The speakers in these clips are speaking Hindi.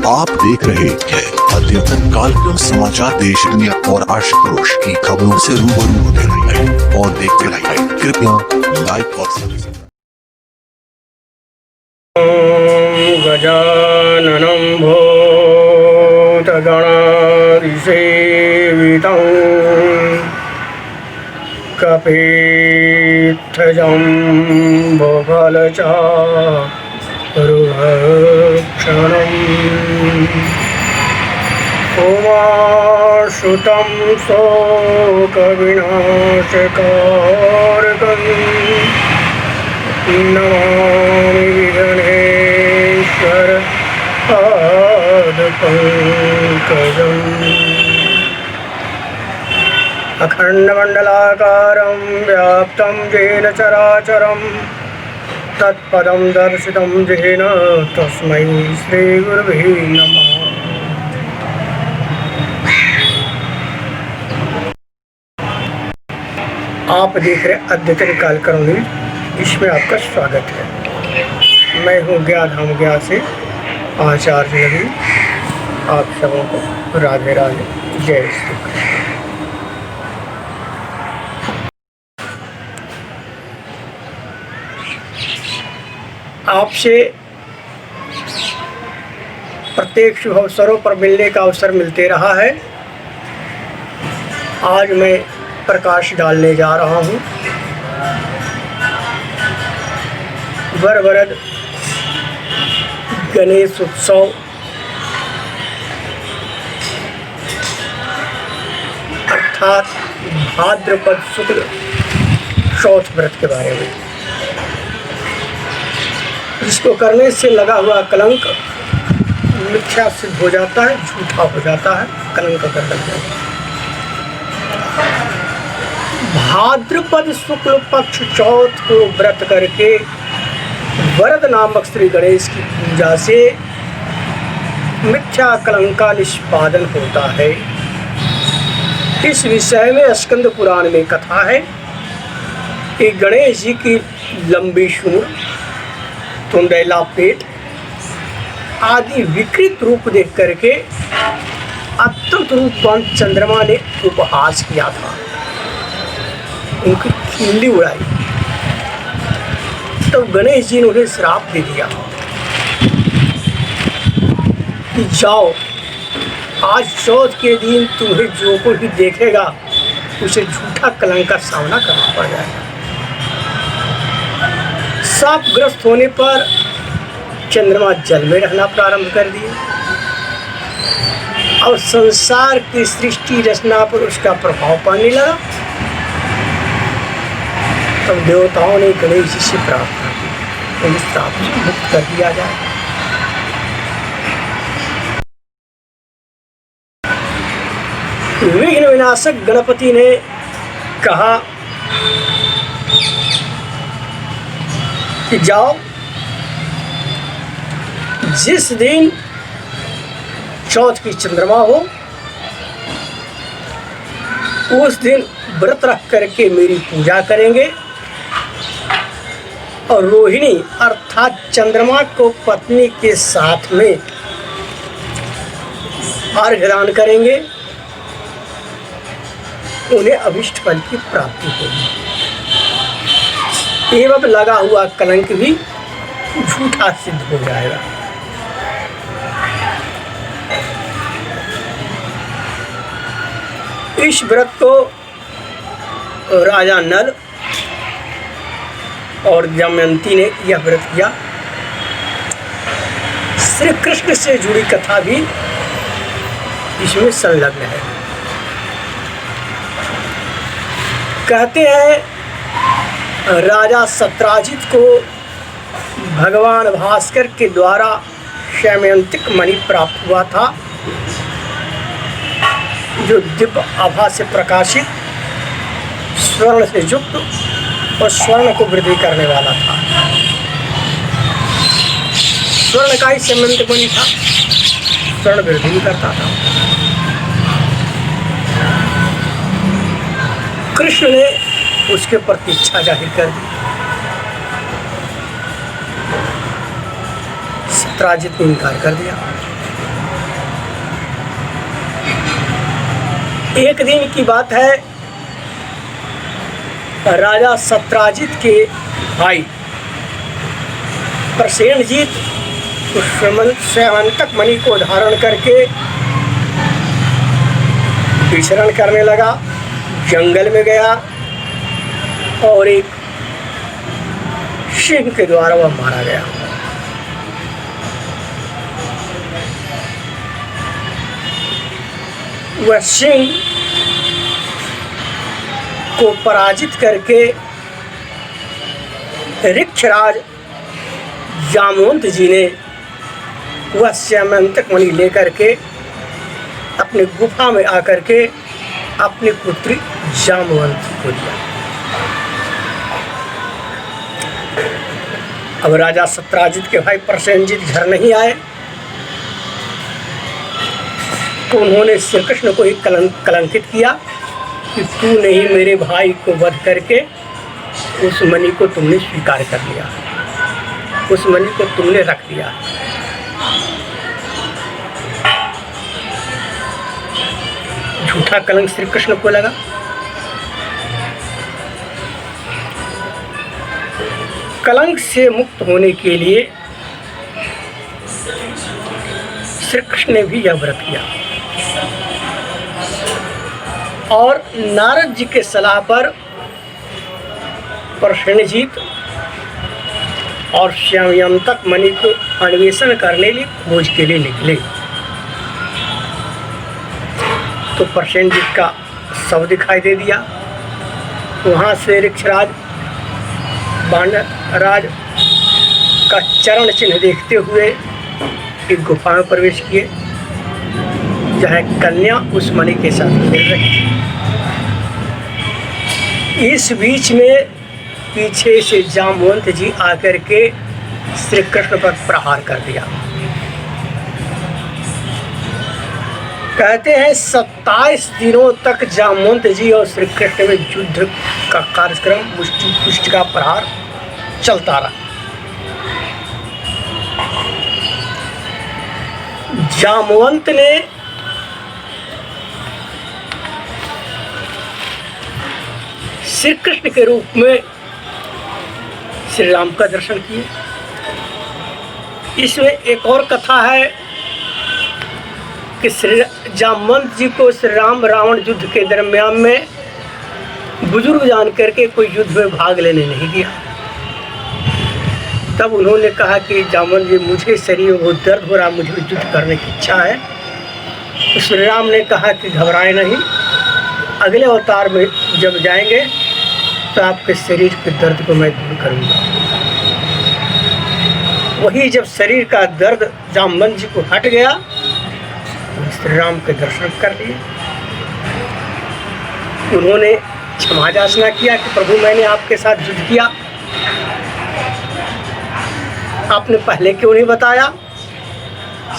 आप देख रहे हैं अद्यतन कालक्रम समाचार। देश दुनिया और आश पड़ोस की खबरों से रूबरू होते रहिए और देखते रहिए। कृपया लाइक और सब्सक्राइब। गजाननं भूतगणाधिसेवितं कपित्थजम्बुफलचारुभक्षणम् उमासुतं शोकविनाशकारकं नमामि विघ्नेश्वर पादपङ्कजम्। अखण्डमण्डलाकारं व्याप्तं येन चराचरं तत्पदं दर्शितं येन तस्मै श्रीगुरुवे नमः। आप देख रहे अद्यतन कालक्रम न्यूज, इसमें आपका स्वागत है। मैं हूँ ज्ञाधाम ज्ञा से आचार्य नबी। आप सबों को राधे राधे, जय श्री कृष्ण। आपसे प्रत्येक शुभ अवसरों पर मिलने का अवसर मिलते रहा है। आज मैं प्रकाश डालने जा रहा हूँ वरवरद गणेश उत्सव अर्थात भाद्रपद शुक्ल चौथ व्रत के बारे में, जिसको करने से लगा हुआ कलंक मिथ्या सिद्ध हो जाता है, झूठा हो जाता है, कलंक कर लग जाता है। भाद्रपद शुक्ल पक्ष चौथ को व्रत करके वरद नामक श्री गणेश की पूजा से मिथ्या कलंक का निष्पादन होता है। इस विषय में स्कंद पुराण में कथा है कि गणेश जी की लंबी सूंड, तुंडेला पेट आदि विकृत रूप देख करके अत्यंत रूपवान चंद्रमा ने उपहास किया था, उनकी खिल्ली उड़ाई। तो गणेश जी ने उन्हें श्राप दे दिया कि जाओ, आज चौथ के दिन तुम्हें जो कोई भी देखेगा उसे झूठा कलंक का सामना करना पड़ जाएगा। शापग्रस्त होने पर चंद्रमा जल में रहना प्रारंभ कर दिए और संसार की सृष्टि रचना पर उसका प्रभाव पड़ने लगा। तब देवताओं ने गणेश जी से प्रार्थना की, उन्हें श्राप से मुक्त कर दिया जाए। विघ्न विनाशक गणपति ने कहा कि जाओ, जिस दिन चौथ की चंद्रमा हो उस दिन व्रत रख करके मेरी पूजा करेंगे और रोहिणी अर्थात चंद्रमा को पत्नी के साथ में अर्घ्य दान करेंगे, उन्हें अभिष्ट फल की प्राप्ति होगी एवं लगा हुआ कलंक भी झूठा सिद्ध हो जाएगा। इस व्रत को राजा नल और दमयंती ने यह व्रत किया। श्री कृष्ण से जुड़ी कथा भी इसमें संलग्न है। कहते हैं राजा सत्राजित को भगवान भास्कर के द्वारा शैमयंतिक मणि प्राप्त हुआ था, जो दिव्य आभा से प्रकाशित, स्वर्ण से युक्त और स्वर्ण को वृद्धि करने वाला था। स्वर्ण का ही शैमयंतिक मणि था, स्वर्ण वृद्धि भी करता था। कृष्ण ने उसके प्रति इच्छा जाहिर कर दी। सत्राजित ने इनकार कर दिया। एक दिन की बात है, राजा सत्राजित के भाई प्रसेनजीत उस स्यमंतक मणि को धारण करके विचरण करने लगा। जंगल में गया और एक सिंह के द्वारा वह मारा गया। वह सिंह को पराजित करके ऋक्षराज जामवंत जी ने वह स्यमंतक मणि लेकर के अपने गुफा में आकर के अपनी पुत्री जामवंती को दिया। अब राजा सत्राजित के भाई प्रसेनजीत घर नहीं आए तो उन्होंने श्री कृष्ण को ही कलंकित किया कि तूने ही मेरे भाई को वध करके उस मणि को तुमने स्वीकार कर लिया, उस मणि को तुमने रख लिया। झूठा कलंक श्री कृष्ण को लगा। कलंक से मुक्त होने के लिए श्री कृष्ण ने भी यह व्रत किया और नारद जी के सलाह पर प्रसेनजीत और स्यमंतक मणि को अन्वेषण करने लिए खोज के लिए निकले। तो प्रसेनजीत का शव दिखाई दे दिया। वहाँ से ऋक्षराज वानरराज का चरण चिन्ह देखते हुए एक गुफा में प्रवेश किए जहाँ कन्या उस मणि के साथ खेल रही थी। इस बीच में पीछे से जामवंत जी आकर के श्री कृष्ण पर प्रहार कर दिया। कहते हैं 27 दिनों तक जामवंत जी और श्री कृष्ण में युद्ध का कार्यक्रम मुष्टि पुष्टि का प्रहार चलता रहा। जामवंत ने श्री कृष्ण के रूप में श्री राम का दर्शन किए। इसमें एक और कथा है कि श्री जामवंत जी को श्री राम रावण युद्ध के दरमियान में बुजुर्ग जान करके कोई युद्ध में भाग लेने नहीं दिया। तब उन्होंने कहा कि जामवंत जी मुझे शरीर में बहुत दर्द हो रहा, मुझे युद्ध करने की इच्छा है। तो श्री राम ने कहा कि घबराए नहीं, अगले अवतार में जब जाएंगे तो आपके शरीर के दर्द को मैं दूर करूंगा। वही जब शरीर का दर्द जामवंत जी को हट गया तो श्री राम के दर्शन कर लिए। उन्होंने क्षमा याचना किया कि प्रभु मैंने आपके साथ युद्ध किया, आपने पहले क्यों नहीं बताया।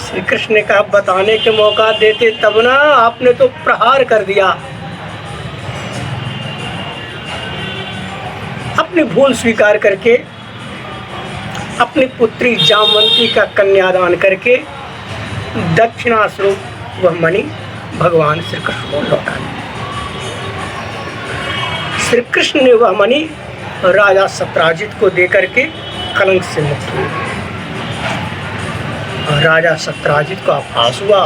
श्री कृष्ण ने कहा बताने के मौका देते तब ना, आपने तो प्रहार कर दिया। अपनी भूल स्वीकार करके अपनी पुत्री जामवंती का कन्यादान करके दक्षिणा स्वरूप वह मणि भगवान श्री कृष्ण को लौटा दी। श्री कृष्ण ने वह मणि राजा सत्राजित को देकर के कलंक से मुक्त हुए। राजा सत्राजित को आभास हुआ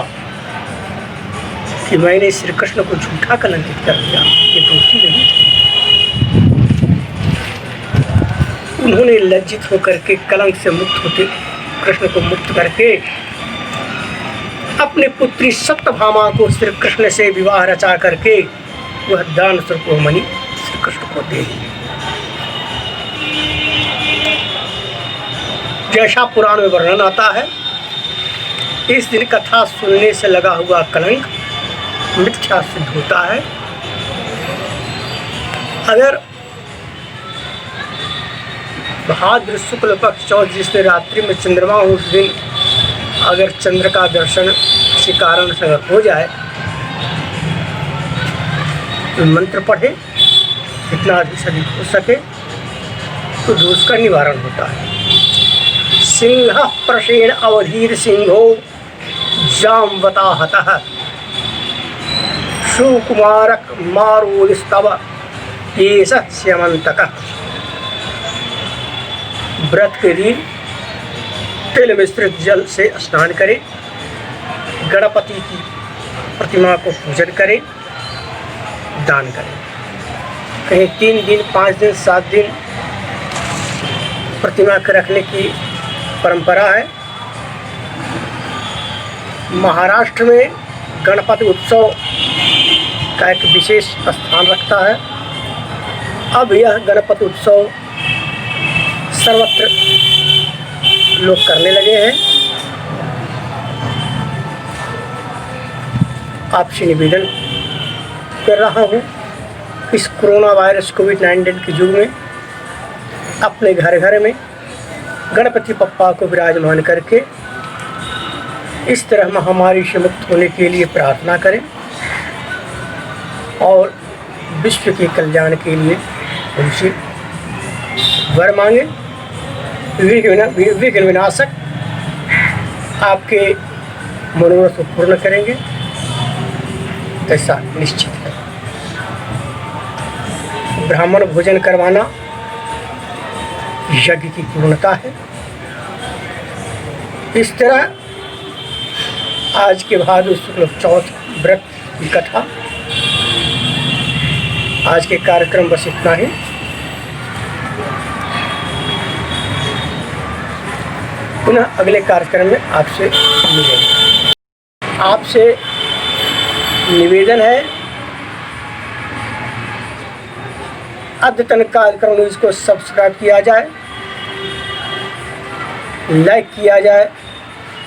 कि मैंने श्री कृष्ण को झूठा कलंकित कर दिया, ये दोषी नहीं थे। उन्होंने लज्जित होकर के कलंक से मुक्त होते कृष्ण को मुक्त करके अपनी पुत्री सत्यभामा को श्री कृष्ण से विवाह रचा करके वह दान स्वरूप मणि श्री कृष्ण को दे दी। जैसा पुराण में वर्णन आता है, इस दिन कथा सुनने से लगा हुआ कलंक मिथ्या सिद्ध होता है। अगर भाद्र शुक्ल पक्ष चौथ जिसने रात्रि में चंद्रमा हो उस दिन अगर चंद्र का दर्शन किसी कारण से अगर हो जाए तो मंत्र पढ़े, जितना अधिक से अधिक हो सके तो दोष का निवारण होता है। सिंह प्रसेन अवधीर सिंहो जामवता हतः सुकुमारक मारोदस्तव एष स्यमंतकः। व्रत के दिन तिल मिश्रित जल से स्नान करें, गणपति की प्रतिमा को पूजन करें, दान करें। कहीं 3 दिन 5 दिन 7 दिन प्रतिमा के रखने की परंपरा है। महाराष्ट्र में गणपति उत्सव का एक विशेष स्थान रखता है। अब यह गणपति उत्सव सर्वत्र लोग करने लगे हैं। आपसे निवेदन कर रहा हूँ, इस कोरोना वायरस कोविड-19 के युग में अपने घर घर में गणपति बप्पा को विराजमान करके इस तरह महामारी से मुक्त होने के लिए प्रार्थना करें और विश्व के कल्याण के लिए उनसे वर मांगे। विघ्न विनाशक आपके मनोरथ को पूर्ण करेंगे, ऐसा निश्चित है। ब्राह्मण भोजन करवाना यज्ञ की पूर्णता है। इस तरह आज के भादु शुक्ल चौथ व्रत की कथा, आज के कार्यक्रम बस इतना ही। पुनः अगले कार्यक्रम में आपसे मिलेंगे। आपसे निवेदन है, अद्यतन कार्यक्रम न्यूज़ को सब्सक्राइब किया जाए, लाइक किया जाए,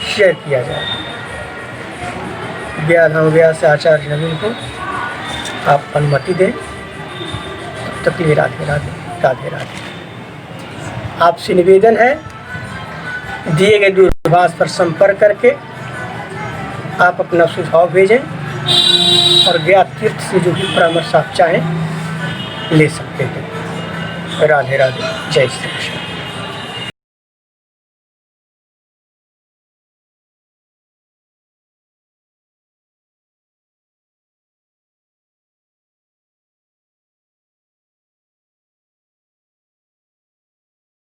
शेयर किया जाए। व्याधाम व्यास आचार्य नवीन को आप अनुमति दें। तब तक के लिए राधे राधे राधे राधे। आपसे निवेदन है, दिए गए दूरभाष पर संपर्क करके आप अपना सुझाव भेजें और ज्ञात तीर्थ से जो भी परामर्श आप चाहें ले सकते हैं। राधे राधे, जय श्री कृष्ण।